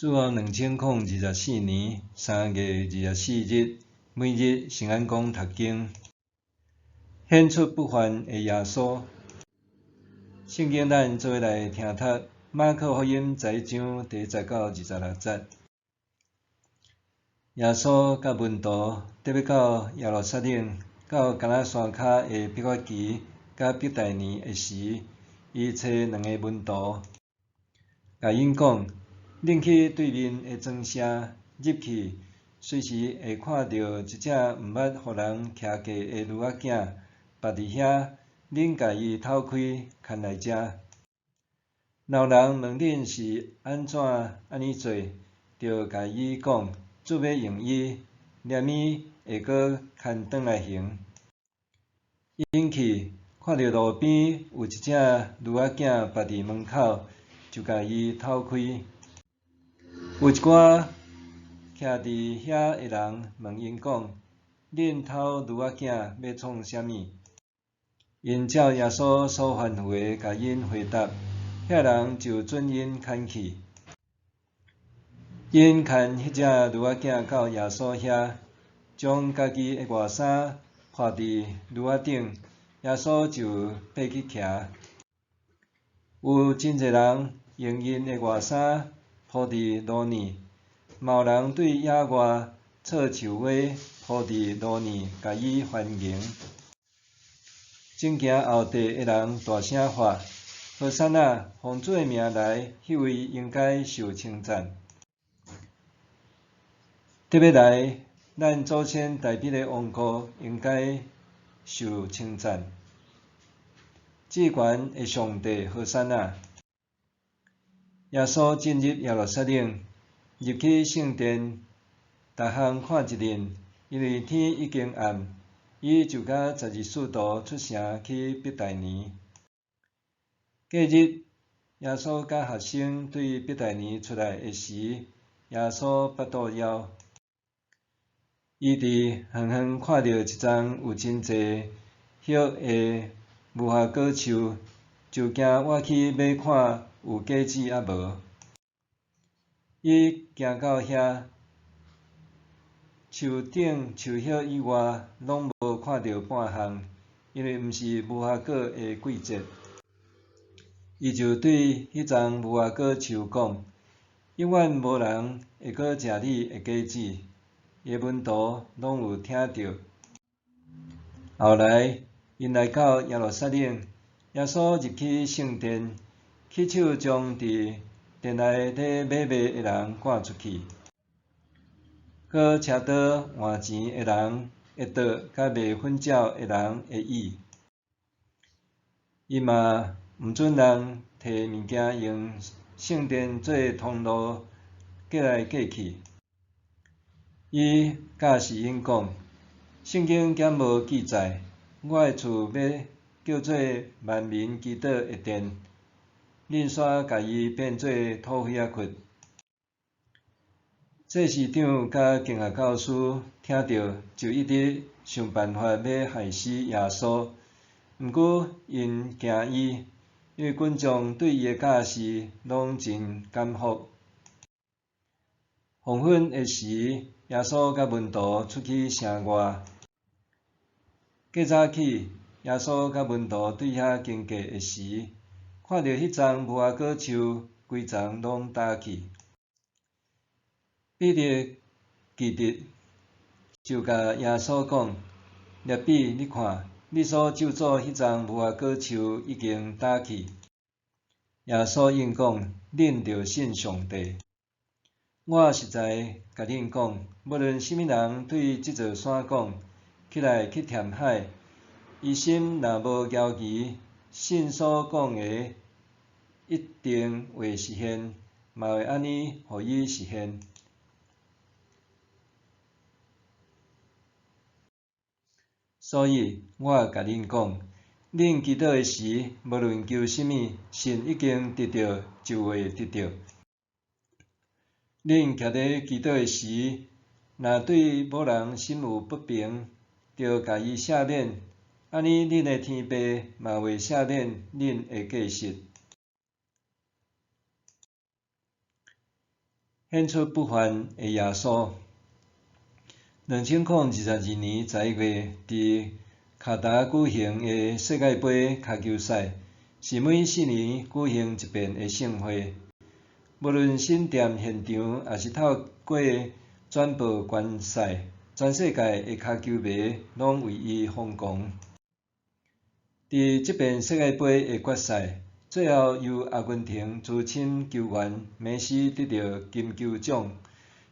自往2024年3月24日，每日圣安宫读经，显出不凡的耶稣。圣经咱做伙来听读马可福音10章第10到26节。耶稣甲门徒特别到耶路撒冷，到橄榄山骹的笔法期甲伯大尼的时，伊找2个门徒，甲因讲：恁去对面的庄舍入去，随时会看到一只毋捌互人骑过的驴仔囝，伏伫遐，恁家己偷开，牵来食。若有人问恁是安怎安尼做，就甲伊讲，主要用伊，念伊会阁牵转来行。因去看到路边有一只驴仔囝伏伫门口，就甲伊偷开。有一寡徛伫遐的人问因讲：恁偷驴仔囝要创啥物？因照耶稣所吩咐的甲因回答，遐人就准因牵去。因牵迄只驴仔囝到耶稣遐，将家己的外衫铺伫驴仔顶，耶稣就爬去骑。有真侪人用因的外衫铺伫路面，嘛有人对野外插树花铺伫路面，甲伊欢迎。正行后地的人大声喊：和散那，奉主的名来，迄位应该受称赞。特别来，咱祖先大笔的王国应该受称赞。至悬的上帝和散那。耶稣进入耶路撒冷，入去圣殿，逐项看一lần，因为天已经暗，伊就甲12使徒出城去伯大尼。隔日，耶稣甲学生对伯大尼出来的时，耶稣腹肚枵。伊伫远远看到一丛有真侪叶的无花果树，就惊我去买看有果子抑无。伊行到遐，树顶树叶以外，拢无看到半项，因为毋是无花果的季节。伊就对迄丛无花果树讲：永远无人会阁食你的果子。伊的门徒拢有听到。后来，因来到耶路撒冷，耶稣入去圣殿，起手将伫殿内咧买卖的人赶出去，搁车倒换钱的人会倒甲卖粉鸟的人会意。伊嘛毋准人摕物件用圣殿做通路过来过去。伊教示因讲：圣经减无记载，我的厝要叫做万民祈祷的殿，恁煞甲伊变做土匪仔窟。祭司长甲经学教师听到，就一直想办法要害死耶稣。毋过因惊伊，因为群众对伊的教示拢真感服。黄昏的时，耶稣甲门徒出去城外。过早起，耶稣甲门徒对遐经过的时，看到迄丛无花果树规丛拢焦去。彼得记得，就甲耶稣讲：辣比，你看，你所咒诅迄丛无花果树已经焦去。耶稣应讲：恁着信上帝。我实在甲恁讲，无论什么人对即座山讲：起来去填海，伊心若无骄疑，信所讲的一定会实现，嘛会安尼互伊实现。所以我甲恁讲，恁祈祷的时，无论求什么，信已经得到，就会得到。恁徛伫祈祷的时，若对某人心有不平，就甲伊赦免，安尼恁的天父嘛会赦免恁的过失。显出不凡的耶稣。2022年11月，伫卡达举行的世界杯脚球赛，是每4年举行一遍的盛会。无论新店现场，也是透过转播观赛，全世界的脚球迷拢为伊疯狂。伫这遍世界杯的决赛，最后由阿根廷资深球员梅西得到金球奖。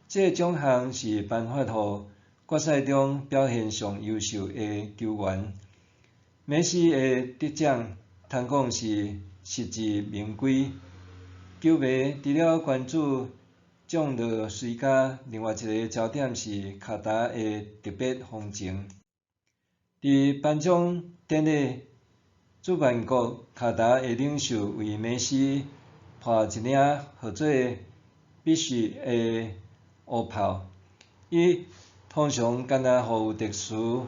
这个奖项是颁发予决赛中表现上优秀的球员。梅西的得奖，通讲是实至名归。球迷除了关注奖落随甲，另外一个焦点是卡达的特别风情。伫颁奖典礼，主办国卡达的领袖为梅西拍一领号做必须的乌袍，伊通常敢若予有特殊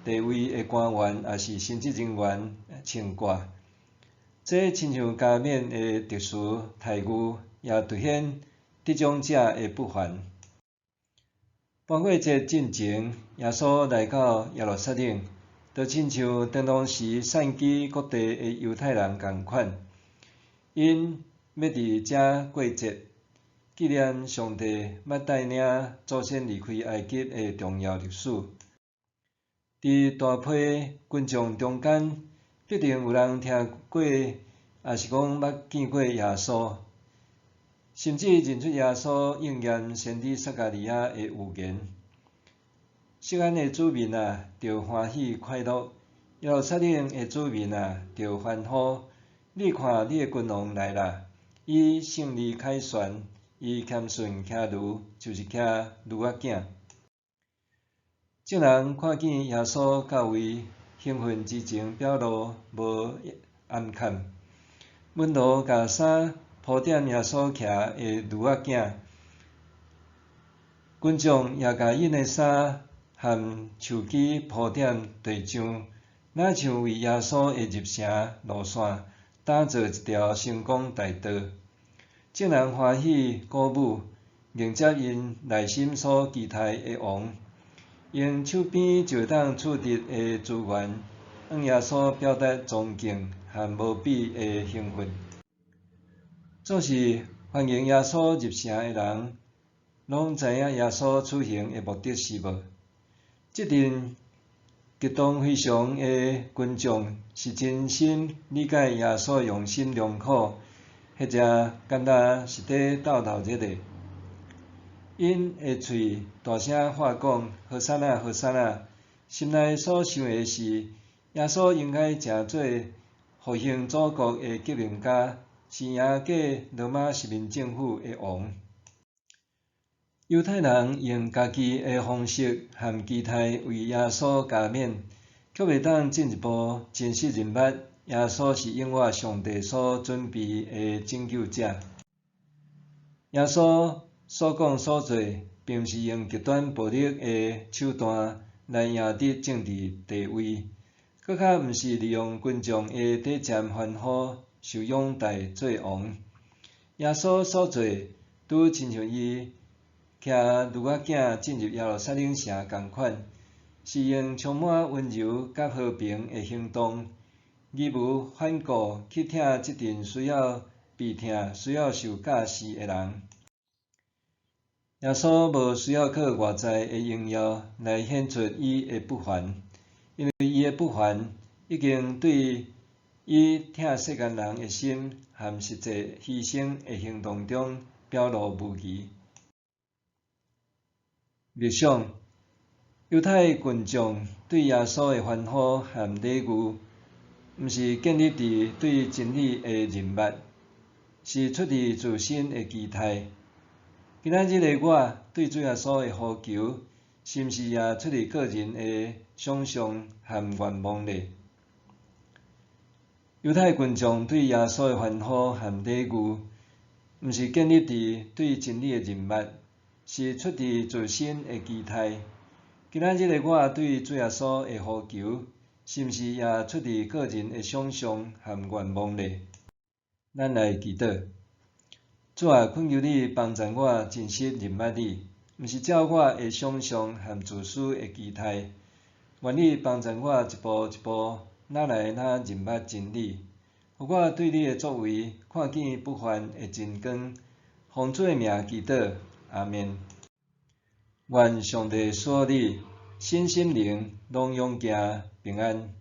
地位的官员也是神职人员穿挂，这亲像加冕的特殊待遇，也凸显得奖者的不凡。半过节进前，耶稣来到耶路撒冷，就亲像当当时散居各地的犹太人同款，因要伫遮过节，纪念上帝捌带领祖先离开埃及的重要历史。伫大批群众中间，必定有人听过，也是讲捌见过耶稣，甚至认出耶稣应验先知撒加利亚的预言。錫安的子民啊，着欢喜快乐；耶路撒冷的子民啊，着欢呼。你看你的君王来啦！伊胜利凯旋，伊谦顺骑驴，就是骑驴仔囝。众人看见耶稣到位，兴奋之情表露无暗藏。门徒甲衫铺垫耶稣骑的驴仔囝，群众也甲因的衫和手机铺垫地上，哪像为耶稣的入城路线打造一条成功大道。众人欢喜鼓舞，迎接因内心所期待的王。用手边就当触得的资源，向耶稣表达尊敬和无比的兴奋。总是欢迎耶稣入城的人，拢知影耶稣出行的目的是无？这阵激动非常的群众是真心理解耶稣用心良苦，或者敢若是伫斗头热的。因的喙大声喊讲：何塞那，何塞那！心内所想的是，耶稣应该诚做复兴祖国的革命家，是赢过罗马殖民政府的王。犹太人用家己的方式和期待为耶稣加冕，却袂当进一步真实认捌耶稣是永远上帝所准备的拯救者。耶稣所讲所做，并毋是用极端暴力的手段来赢得政治地位，搁较毋是利用群众的短暂欢呼受拥戴做王。耶稣所做，拄亲像伊骑驴仔囝进入耶路撒冷城同款，是用充满温柔甲和平的行动，义无反顾去疼即阵需要被疼、需要受教示的人。耶稣无需要靠外在的荣耀来显出伊的不凡，因为伊的不凡已经对伊疼世间人的心和实际牺牲的行动中表露无遗。默想，犹太群众对耶稣的欢呼和礼遇，毋是建立伫对真理的认捌，是出自自身的期待。今仔日的我对主耶稣的呼求，是毋是也出自个人的想象和愿望呢？犹太群众对耶稣的欢呼和礼遇，毋是建立伫对真理的认捌，是出自自身的期待。今仔日的我对主耶稣的呼求，是毋是也出自个人的想象和愿望呢？咱来祈祷。主啊，恳求你帮助我真实认捌你，毋是照我的想象和自私的期待。愿你帮助我一步一步哪来哪认捌真理，互我对你的作为看见不凡的真光，奉做名祈祷，阿面。愿上帝赐你身心灵拢永行平安。